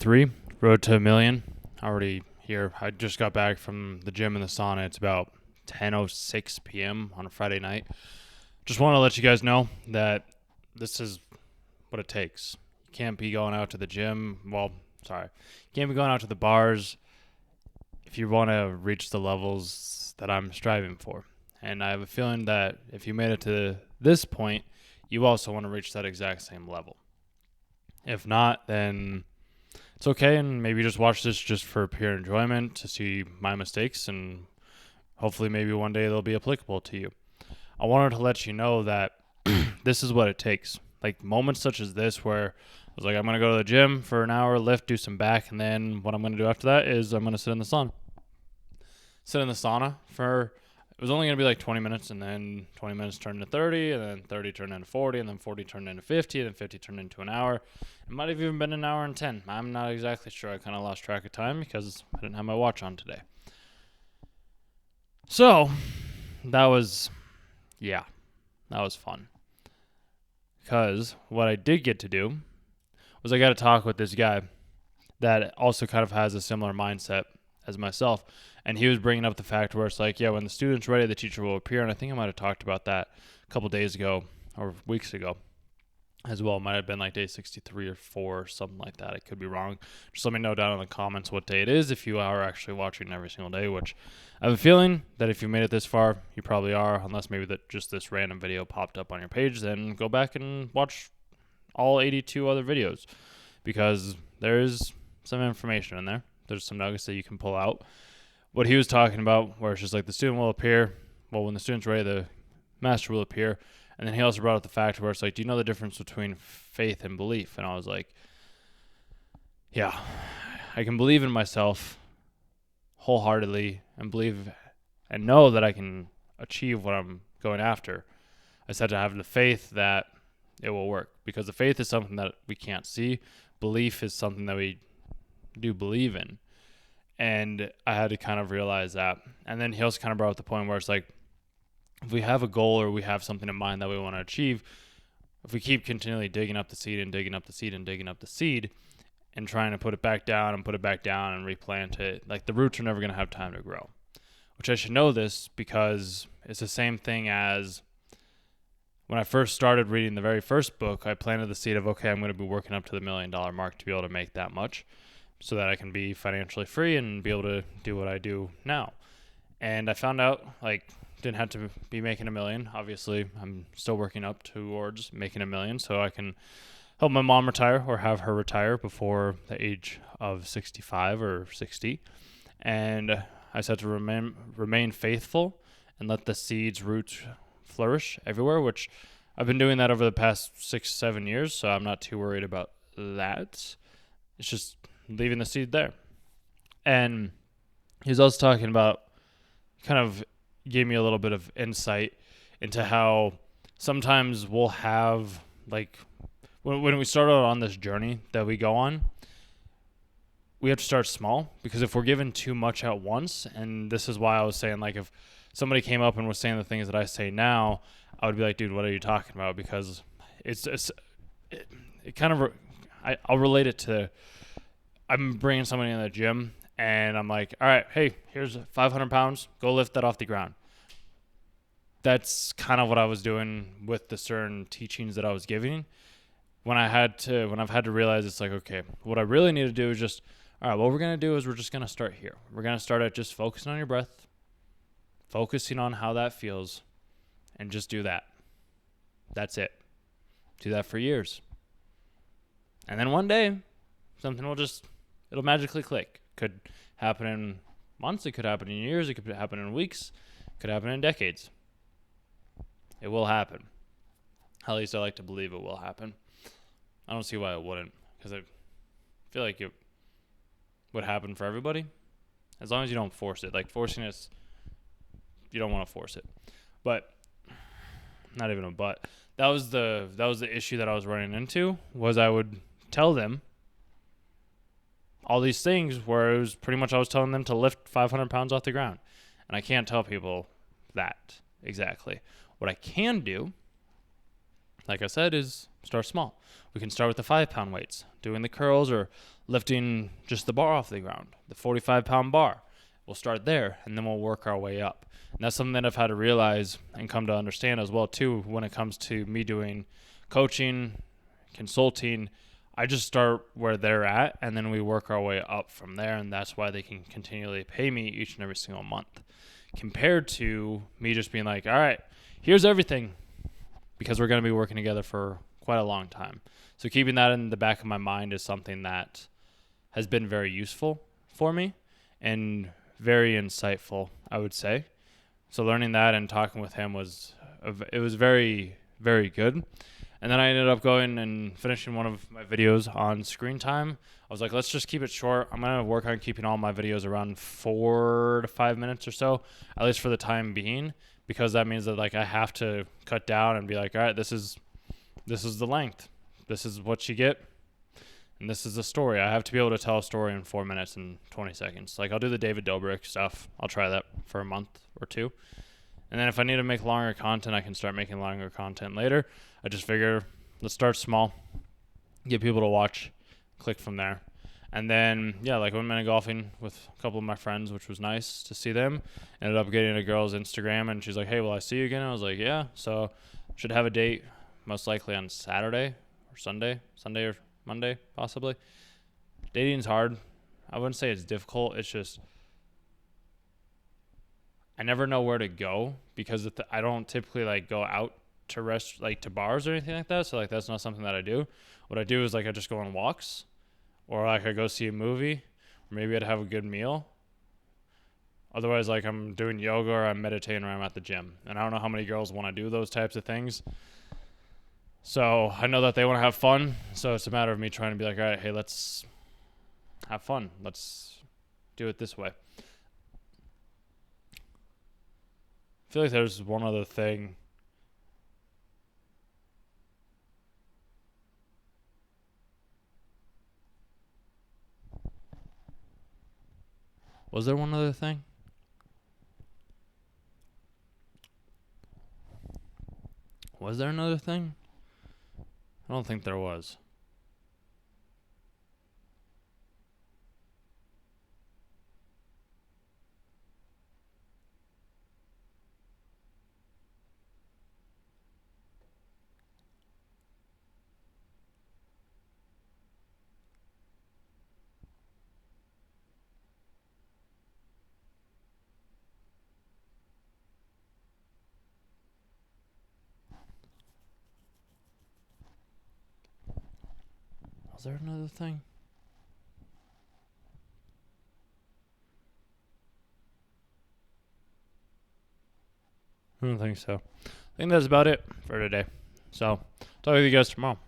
63, Road to a Million. Already here. I just got back from the gym and the sauna. It's about 10:06 p.m. on a Friday night. Just want to let you guys know that this is what it takes. You can't be going out to the gym. You can't be going out to the bars if you want to reach the levels that I'm striving for. And I have a feeling that if you made it to this point, you also want to reach that exact same level. If not, then it's okay, and maybe just watch this just for pure enjoyment to see my mistakes, and hopefully maybe one day they'll be applicable to you. I wanted to let you know that this is what it takes. Like moments such as this where I was like, I'm going to go to the gym for an hour, lift, do some back, and then what I'm going to do after that is I'm going to sit in the sauna. It was only going to be like 20 minutes, and then 20 minutes turned into 30, and then 30 turned into 40, and then 40 turned into 50, and then 50 turned into an hour. It might have even been an hour and 10. I'm not exactly sure. I kind of lost track of time because I didn't have my watch on today. So, that was fun. Because what I did get to do was I got to talk with this guy that also kind of has a similar mindset as myself. And he was bringing up the fact where it's like, yeah, when the student's ready, the teacher will appear. And I think I might have talked about that a couple days ago or weeks ago as well. It might have been like day 63 or 4 or something like that. I could be wrong. Just let me know down in the comments what day it is if you are actually watching every single day, which I have a feeling that if you made it this far, you probably are, unless maybe that just this random video popped up on your page. Then go back and watch all 82 other videos because there is some information in there. There's some nuggets that you can pull out. What he was talking about, where it's just like the student will appear. Well, when the student's ready, the master will appear. And then he also brought up the fact where it's like, do you know the difference between faith and belief? And I was like, yeah, I can believe in myself wholeheartedly and believe and know that I can achieve what I'm going after. I just had to have the faith that it will work, because the faith is something that we can't see. Belief is something that we do believe in. And I had to kind of realize that. And then he also kind of brought up the point where it's like, if we have a goal or we have something in mind that we want to achieve, if we keep continually digging up the seed and digging up the seed and digging up the seed and trying to put it back down and replant it, like the roots are never going to have time to grow. Which I should know this because it's the same thing as when I first started reading the very first book. I planted the seed of, okay, I'm going to be working up to the $1 million mark to be able to make that much, so that I can be financially free and be able to do what I do now. And I found out, didn't have to be making $1 million. Obviously, I'm still working up towards making $1 million so I can help my mom retire or have her retire before the age of 65 or 60. And I just had to remain faithful and let the seeds, roots flourish everywhere, which I've been doing that over the past 6-7 years, so I'm not too worried about that. It's just leaving the seed there. And he was also talking about, kind of gave me a little bit of insight into how sometimes we'll have, when we start out on this journey that we go on, we have to start small, because if we're given too much at once, and this is why I was saying, if somebody came up and was saying the things that I say now, I would be like, dude, what are you talking about? Because I'll relate it to, I'm bringing somebody in the gym and I'm like, all right, hey, here's 500 pounds. Go lift that off the ground. That's kind of what I was doing with the certain teachings that I was giving. When I've had to realize, it's like, okay, what I really need to do is just, all right, what we're going to do is we're just going to start here. We're going to start at just focusing on your breath, focusing on how that feels, and just do that. That's it. Do that for years. And then one day, something it'll magically click. Could happen in months, it could happen in years, it could happen in weeks, it could happen in decades. It will happen. At least I like to believe it will happen. I don't see why it wouldn't, because I feel like it would happen for everybody, as long as you don't force it. Forcing it, you don't want to force it. But not even a but. That was the issue that I was running into, was I would tell them all these things where it was pretty much I was telling them to lift 500 pounds off the ground. And I can't tell people that exactly. What I can do, like I said, is start small. We can start with the 5-pound weights, doing the curls or lifting just the bar off the ground, the 45-pound bar. We'll start there, and then we'll work our way up. And that's something that I've had to realize and come to understand as well, too, when it comes to me doing coaching, consulting. I just start where they're at, and then we work our way up from there, and that's why they can continually pay me each and every single month. Compared to me just being like, all right, here's everything, because we're going to be working together for quite a long time. So keeping that in the back of my mind is something that has been very useful for me and very insightful, I would say. So learning that and talking with him was very, very good. And then I ended up going and finishing one of my videos on screen time. I was like, let's just keep it short. I'm going to work on keeping all my videos around 4 to 5 minutes or so, at least for the time being, because that means that like I have to cut down and be like, all right, this is the length. This is what you get. And this is the story. I have to be able to tell a story in 4 minutes and 20 seconds. Like I'll do the David Dobrik stuff. I'll try that for a month or two. And then if I need to make longer content, I can start making longer content later. I just figure, let's start small, get people to watch, click from there. And then, yeah, like I went golfing with a couple of my friends, which was nice to see them. Ended up getting a girl's Instagram, and she's like, hey, will I see you again? I was like, yeah. So should have a date most likely on Saturday or Sunday or Monday, possibly. Dating's hard. I wouldn't say it's difficult. It's just I never know where to go because I don't typically like go out to to bars or anything like that. So like that's not something that I do. What I do is like I just go on walks, or like I go see a movie, or maybe I'd have a good meal. Otherwise, like I'm doing yoga or I'm meditating or I'm at the gym. And I don't know how many girls want to do those types of things. So I know that they want to have fun. So it's a matter of me trying to be like, all right, hey, let's have fun. Let's do it this way. I feel like there's one other thing. Was there one other thing? Was there another thing? I don't think there was. Was there another thing? I don't think so. I think that's about it for today. So, talk with you guys tomorrow.